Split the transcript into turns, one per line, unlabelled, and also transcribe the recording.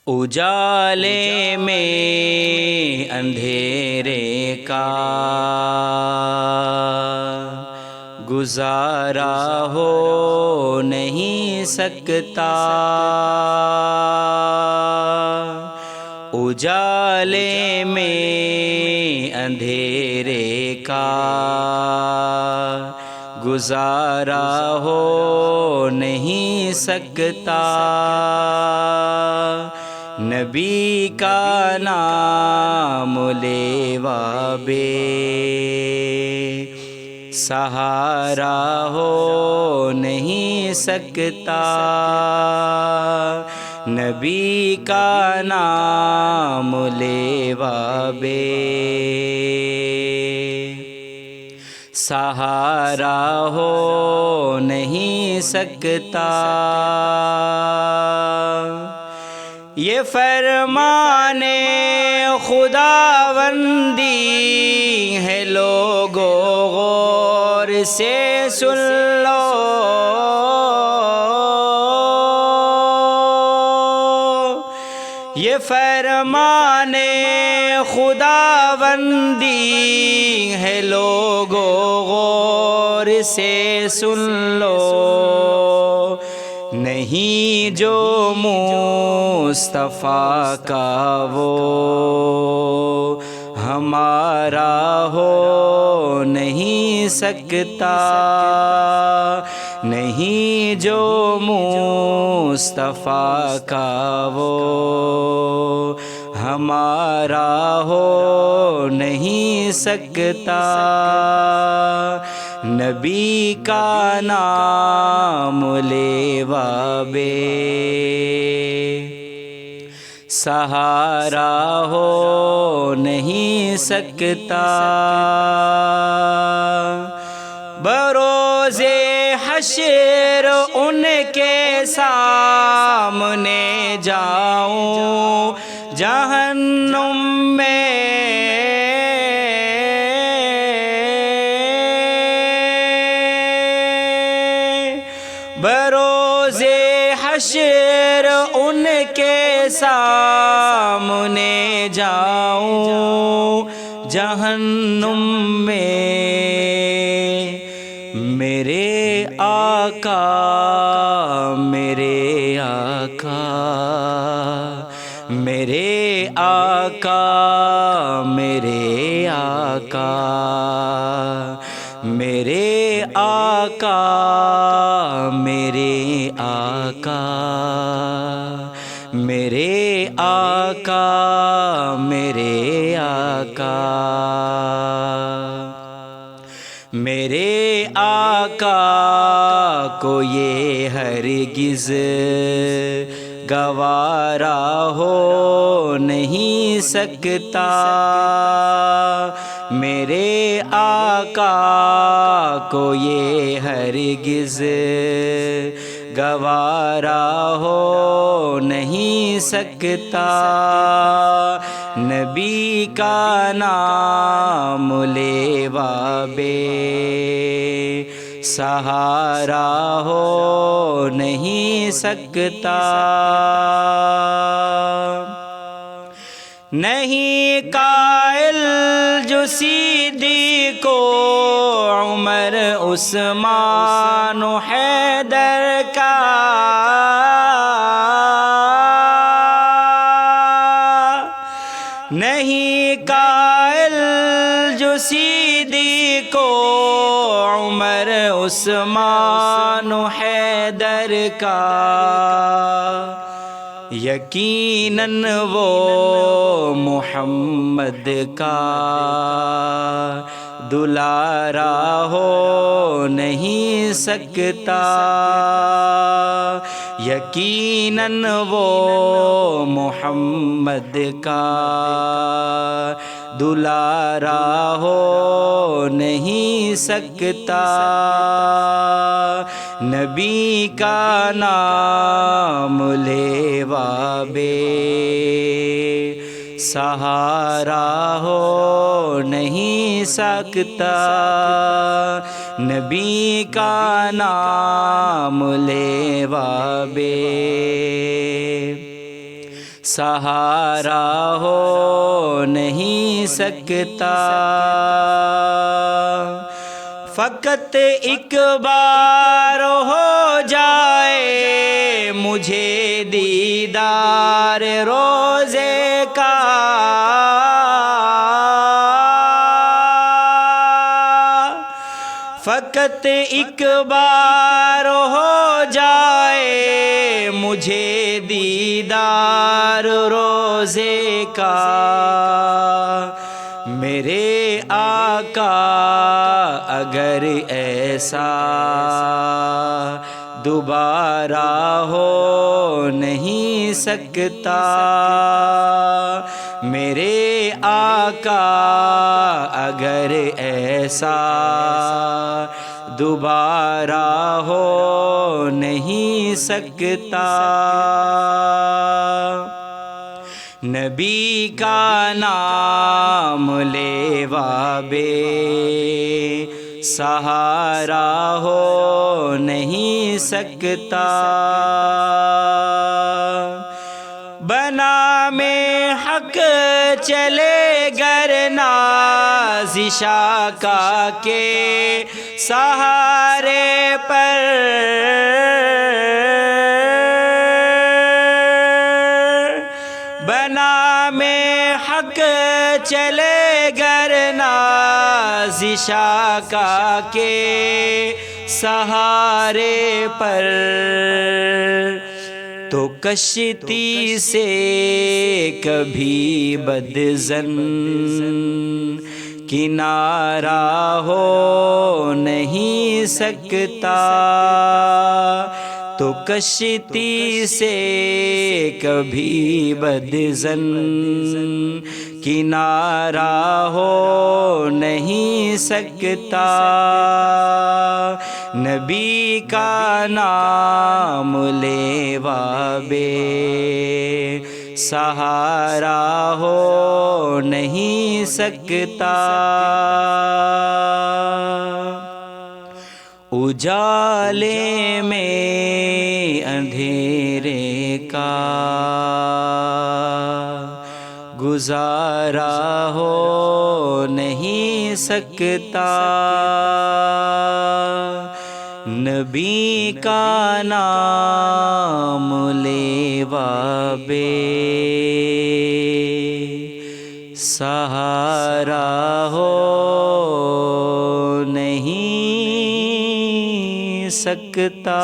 اجالے میں اندھیرے کا گزارا ہو نہیں سکتا، اجالے میں اندھیرے کا گزارا ہو نہیں سکتا، نبی کا نام لیوا بے سہارا ہو نہیں سکتا، نبی کا نام لیوا بے سہارا ہو نہیں سکتا۔ یہ فرمان خداوندی ہے لوگو غور سے سن لو، یہ فرمان خداوندی ہے لوگو غور سے سن لو، نہیں جو مصطفیٰ کا وہ ہمارا ہو نہیں سکتا، نہیں جو مصطفیٰ کا وہ ہمارا ہو نہیں سکتا، نبی کا نام لیوا بے سہارا ہو نہیں سکتا، بروز حشر ان کے سامنے جاؤں جہنم میں، بروز حشر ان کے سامنے جاؤں جہنم میں، میرے آقا میرے آقا میرے آقا میرے آقا میرے آقا میرے آقا میرے آقا میرے آقا میرے آقا کو یہ ہرگز گوارا ہو نہیں سکتا، میرے آقا کو یہ ہرگز گوارا ہو نہیں سکتا، نبی کا نام لیوا بے سہارا ہو نہیں سکتا، نہیں قائل جو صدیق و عمر عثمان و حیدر کا، نہیں قائل جو صدیق و عمر عثمان و حیدر کا، یقیناً وہ محمد کا دلارا ہو نہیں سکتا، یقیناً وہ محمد کا دلارا ہو نہیں سکتا، نبی کا نام لیوا بے سہارا ہو نہیں سکتا، نبی کا نام لیوا بے سہارا ہو نہیں سکتا، فقط ایک بار ہو جائے مجھے دیدار روزے کا، فقط ایک بار ہو جائے مجھے دیدار روزے کا، میرے آقا اگر ایسا دوبارہ ہو نہیں سکتا، میرے آقا اگر ایسا دوبارہ ہو نہیں سکتا، نبی کا نام لیوا بے سہارا ہو نہیں سکتا، بنا میں حق چلے گر نازش آقا کے سہارے پر، بنا میں حق چلے گر نازش آقا کے سہارے پر، تو کشتی سے کبھی بدظن کنارہ ہو نہیں سکتا، تو کشتی سے کبھی بدظن کنارہ ہو نہیں سکتا، نبی کا نام لیوا بے سہارا ہو نہیں سکتا، اجالے میں اندھیرے کا گزارا ہو نہیں سکتا، نبی کا نام لیوا بے سہارا ہو نہیں سکتا۔